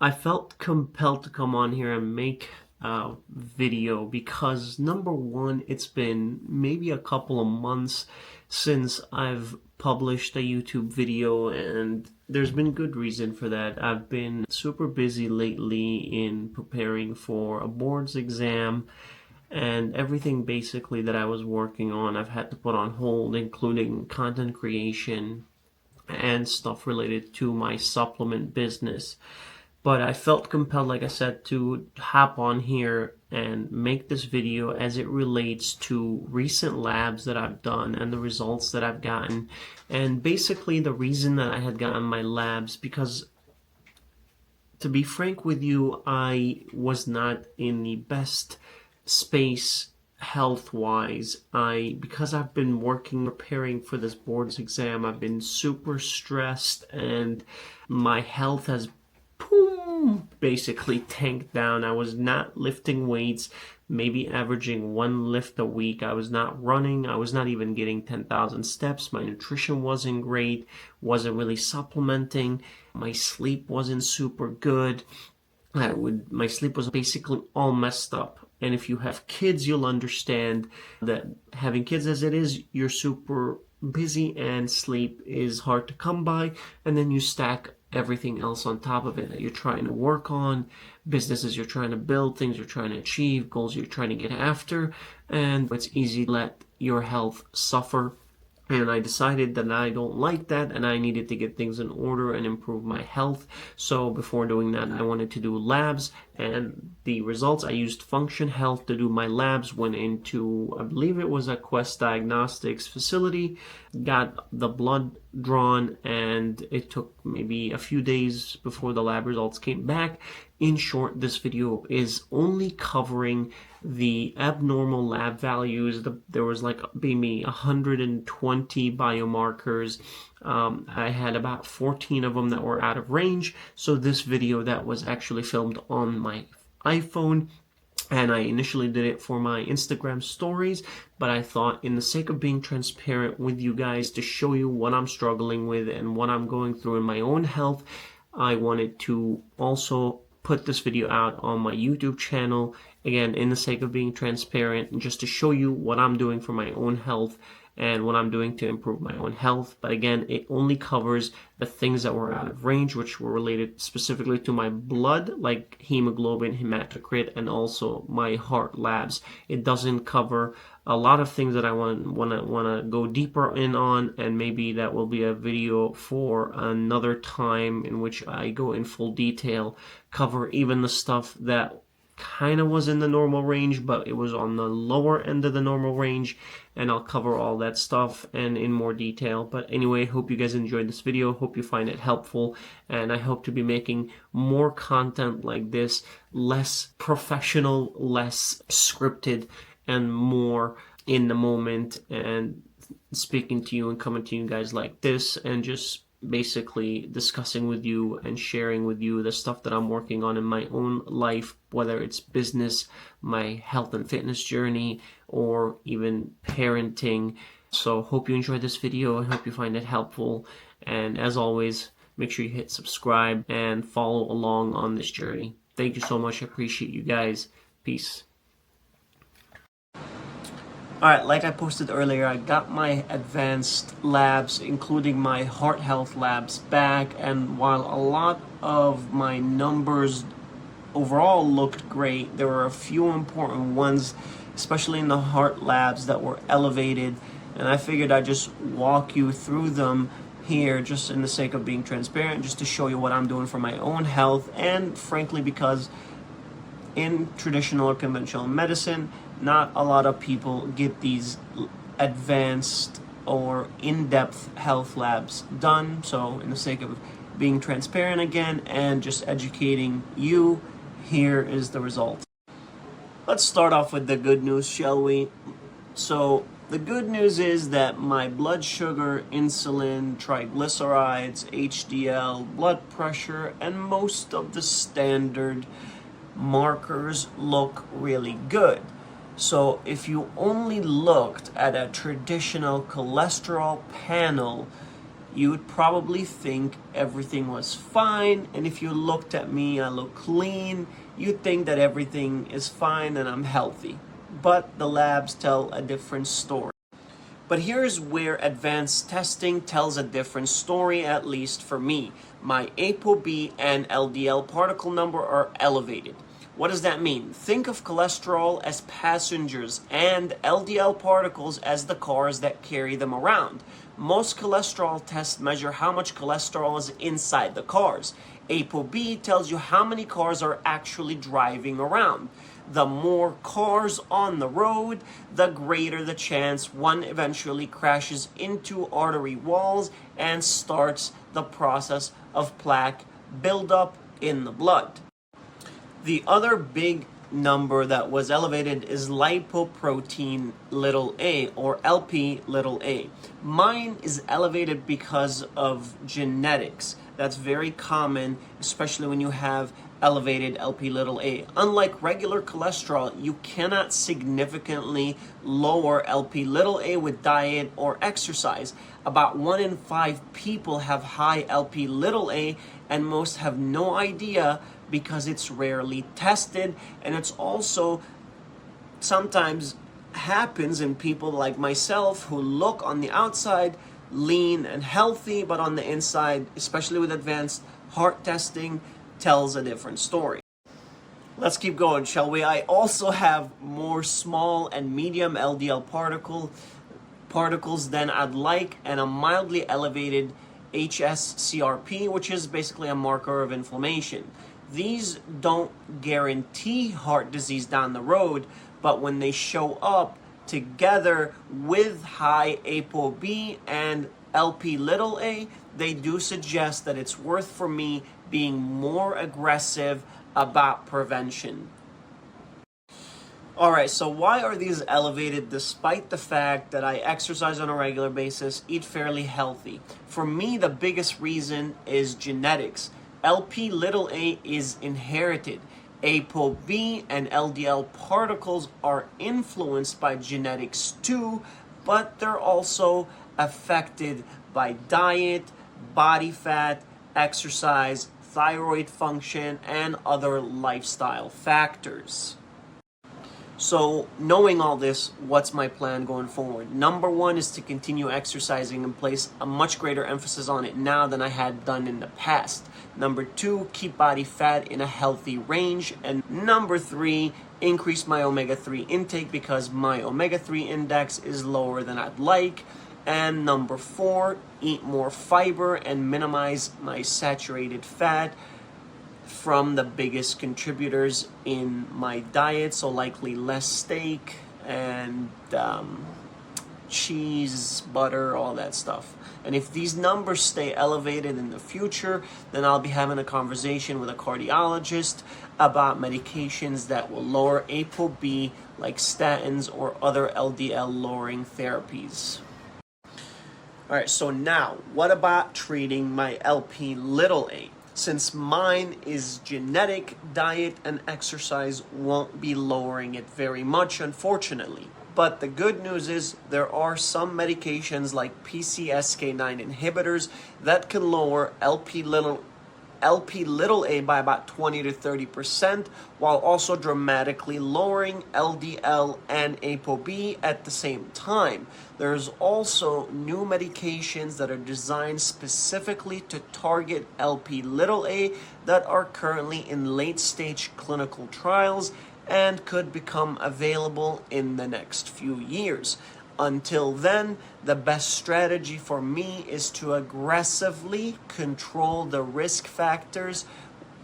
I felt compelled to come on here and make a video because number one, it's been maybe a couple of months since I've published a YouTube video, and there's been good reason for that. I've been super busy lately in preparing for a boards exam, and everything basically that I was working on I've had to put on hold, including content creation and stuff related to my supplement business. But I felt compelled, like I said, to hop on here and make this video as it relates to recent labs that I've done and the results that I've gotten. And basically the reason that I had gotten my labs, because to be frank with you, I was not in the best space health-wise. Because I've been working preparing for this boards exam, I've been super stressed and my health has basically tanked down. I was not lifting weights, maybe averaging one lift a week. I was not running. I was not even getting 10,000 steps. My nutrition wasn't great, wasn't really supplementing. My sleep wasn't super good. My sleep was basically all messed up. And if you have kids, you'll understand that having kids as it is, you're super busy and sleep is hard to come by. And then you stack everything else on top of it that you're trying to work on, businesses you're trying to build, things you're trying to achieve, goals you're trying to get after, and it's easy to let your health suffer. And I decided that I don't like that and I needed to get things in order and improve my health. So before doing that, I wanted to do labs, and the results, I used Function Health to do my labs, went into, I believe it was a Quest Diagnostics facility, got the blood drawn, and it took maybe a few days before the lab results came back. In short, this video is only covering the abnormal lab values. There was like maybe 120 biomarkers. I had about 14 of them that were out of range. So this video that was actually filmed on my iPhone, and I initially did it for my Instagram stories, but I thought in the sake of being transparent with you guys to show you what I'm struggling with and what I'm going through in my own health, I wanted to also put this video out on my YouTube channel, again, in the sake of being transparent and just to show you what I'm doing for my own health and what I'm doing to improve my own health. But again, it only covers the things that were out of range, which were related specifically to my blood, like hemoglobin, hematocrit, and also my heart labs. It doesn't cover a lot of things that I want to go deeper in on, and maybe that will be a video for another time in which I go in full detail, cover even the stuff that kind of was in the normal range, but it was on the lower end of the normal range, and I'll cover all that stuff and in more detail. But anyway, hope you guys enjoyed this video, hope you find it helpful, and I hope to be making more content like this, less professional, less scripted, and more in the moment, and speaking to you and coming to you guys like this, and just basically discussing with you and sharing with you the stuff that I'm working on in my own life, whether it's business, my health and fitness journey, or even parenting. So hope you enjoyed this video. I hope you find it helpful. And as always, make sure you hit subscribe and follow along on this journey. Thank you so much. I appreciate you guys. Peace. Alright, like I posted earlier, I got my advanced labs, including my heart health labs, back, and while a lot of my numbers overall looked great, there were a few important ones, especially in the heart labs, that were elevated, and I figured I'd just walk you through them here, just in the sake of being transparent, just to show you what I'm doing for my own health, and frankly because in traditional or conventional medicine, not a lot of people get these advanced or in-depth health labs done. So in the sake of being transparent again and just educating you, here is the result. Let's start off with the good news, shall we? So the good news is that my blood sugar, insulin, triglycerides, HDL, blood pressure, and most of the standard markers look really good. So if you only looked at a traditional cholesterol panel, you would probably think everything was fine. And if you looked at me, I look clean, you'd think that everything is fine and I'm healthy. But the labs tell a different story. But here's where advanced testing tells a different story, at least for me. My ApoB and LDL particle number are elevated. What does that mean? Think of cholesterol as passengers and LDL particles as the cars that carry them around. Most cholesterol tests measure how much cholesterol is inside the cars. ApoB tells you how many cars are actually driving around. The more cars on the road, the greater the chance one eventually crashes into artery walls and starts the process of plaque buildup in the blood. The other big number that was elevated is lipoprotein little a, or LP little a. Mine is elevated because of genetics. That's very common, especially when you have elevated LP little a. Unlike regular cholesterol, you cannot significantly lower LP little a with diet or exercise. About 1 in 5 people have high LP little a, and most have no idea because it's rarely tested, and it's also sometimes happens in people like myself who look on the outside lean and healthy, but on the inside, especially with advanced heart testing, tells a different story. Let's keep going, shall we? I also have more small and medium LDL particles than I'd like, and a mildly elevated hsCRP, which is basically a marker of inflammation. These don't guarantee heart disease down the road, but when they show up together with high ApoB and LP little a, they do suggest that it's worth for me being more aggressive about prevention. Alright, so why are these elevated despite the fact that I exercise on a regular basis, eat fairly healthy? For me, the biggest reason is genetics. LP little a is inherited. ApoB and LDL particles are influenced by genetics too, but they're also affected by diet, body fat, exercise, thyroid function, and other lifestyle factors. So, knowing all this, what's my plan going forward? Number one is to continue exercising and place a much greater emphasis on it now than I had done in the past. Number two, keep body fat in a healthy range. And number three, increase my omega-3 intake because my omega-3 index is lower than I'd like. And number four, eat more fiber and minimize my saturated fat from the biggest contributors in my diet, so likely less steak and cheese, butter, all that stuff. And if these numbers stay elevated in the future, then I'll be having a conversation with a cardiologist about medications that will lower ApoB, like statins or other LDL lowering therapies. Alright, so now, what about treating my LP little a? Since mine is genetic, diet and exercise won't be lowering it very much, unfortunately. But the good news is there are some medications like PCSK9 inhibitors that can lower LP little a by about 20 to 30%, while also dramatically lowering LDL and ApoB at the same time. There's also new medications that are designed specifically to target LP little a that are currently in late-stage clinical trials and could become available in the next few years. Until then, the best strategy for me is to aggressively control the risk factors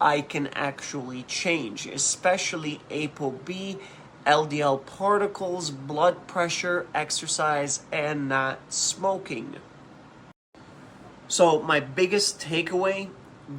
I can actually change, especially ApoB, LDL particles, blood pressure, exercise, and not smoking. So my biggest takeaway,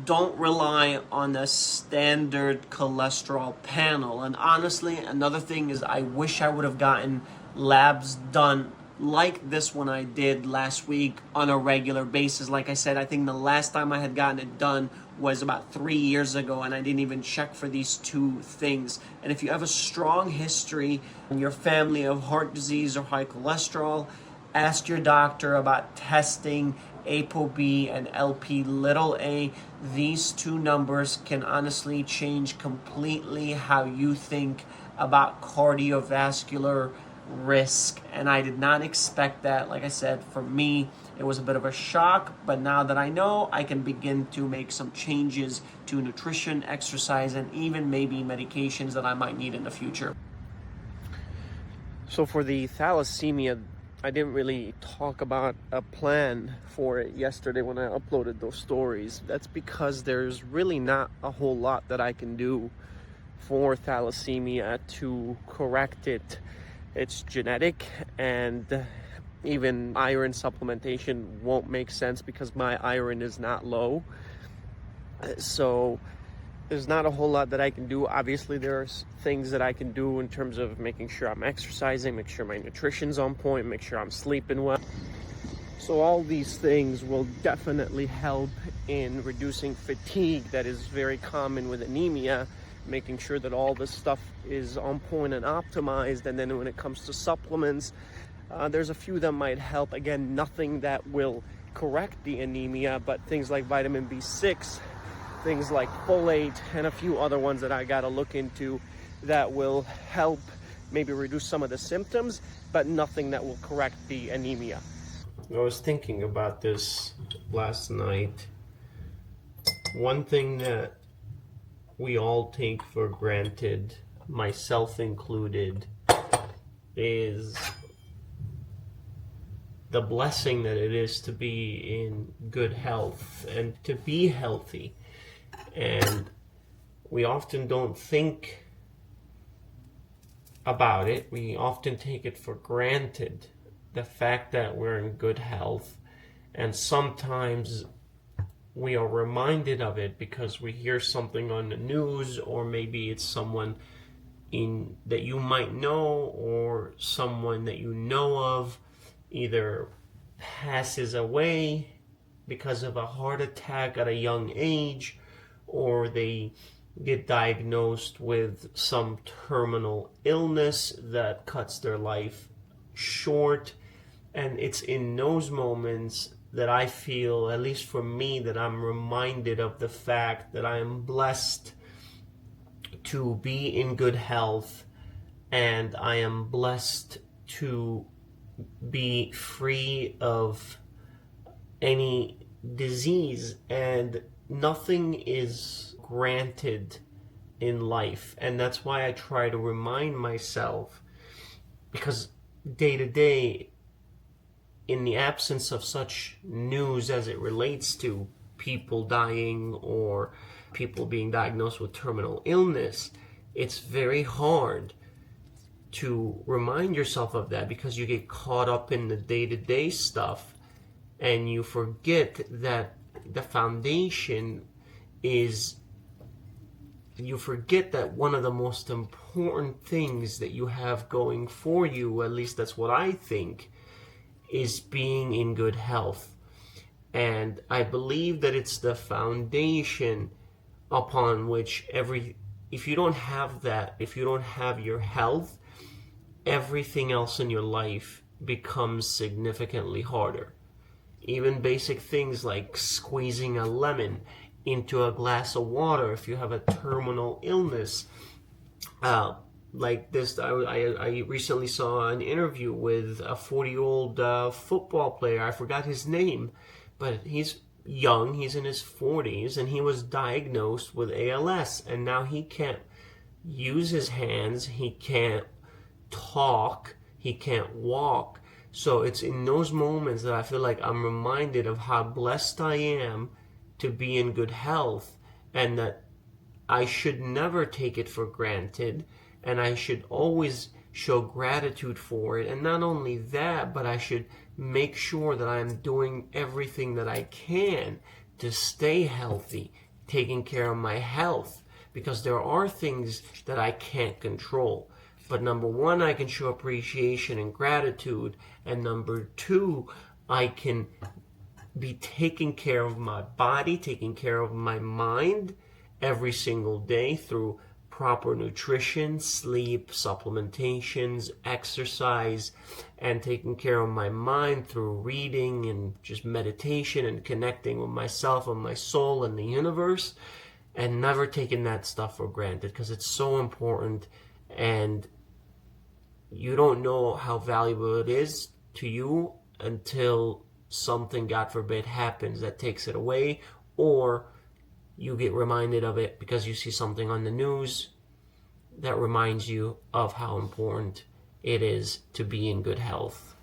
don't rely on a standard cholesterol panel. And honestly, another thing is I wish I would have gotten labs done like this one I did last week on a regular basis. Like I said, I think the last time I had gotten it done was about 3 years ago, and I didn't even check for these two things. And if you have a strong history in your family of heart disease or high cholesterol, ask your doctor about testing ApoB and LP little a. These two numbers can honestly change completely how you think about cardiovascular risk, and I did not expect that. Like I said, for me, it was a bit of a shock, but now that I know, I can begin to make some changes to nutrition, exercise, and even maybe medications that I might need in the future. So for the thalassemia, I didn't really talk about a plan for it yesterday when I uploaded those stories. That's because there's really not a whole lot that I can do for thalassemia to correct it. It's genetic, and even iron supplementation won't make sense because my iron is not low. So there's not a whole lot that I can do. Obviously, there's things that I can do in terms of making sure I'm exercising, make sure my nutrition's on point, make sure I'm sleeping well. So all these things will definitely help in reducing fatigue that is very common with anemia, making sure that all this stuff is on point and optimized. And then when it comes to supplements, there's a few that might help. Again, nothing that will correct the anemia, but things like vitamin B6, things like folate, and a few other ones that I gotta look into that will help maybe reduce some of the symptoms, but nothing that will correct the anemia. I was thinking about this last night. One thing that we all take for granted, myself included, is the blessing that it is to be in good health and to be healthy. And we often don't think about it. We often take it for granted, the fact that we're in good health. And sometimes we are reminded of it because we hear something on the news, or maybe it's someone that you might know, or someone that you know of either passes away because of a heart attack at a young age, or they get diagnosed with some terminal illness that cuts their life short. And it's in those moments that I feel, at least for me, that I'm reminded of the fact that I am blessed to be in good health, and I am blessed to be free of any disease, and nothing is granted in life. And that's why I try to remind myself, because day to day, in the absence of such news as it relates to people dying or people being diagnosed with terminal illness, it's very hard to remind yourself of that, because you get caught up in the day-to-day stuff and you forget that the foundation is, you forget that one of the most important things that you have going for you, at least that's what I think, is being in good health. And I believe that it's the foundation upon which if you don't have that, if you don't have your health, everything else in your life becomes significantly harder. Even basic things like squeezing a lemon into a glass of water if you have a terminal illness. Like this, I recently saw an interview with a 40-year-old football player. I forgot his name, but he's young, he's in his 40s, and he was diagnosed with ALS, and now he can't use his hands, he can't talk, he can't walk. So it's in those moments that I feel like I'm reminded of how blessed I am to be in good health, and that I should never take it for granted, and I should always show gratitude for it. And not only that, but I should make sure that I'm doing everything that I can to stay healthy, taking care of my health, because there are things that I can't control. But number one, I can show appreciation and gratitude, and number two, I can be taking care of my body, taking care of my mind every single day through proper nutrition, sleep, supplementations, exercise, and taking care of my mind through reading and just meditation and connecting with myself and my soul and the universe, and never taking that stuff for granted, because it's so important, and you don't know how valuable it is to you until something, God forbid, happens that takes it away, or you get reminded of it because you see something on the news that reminds you of how important it is to be in good health.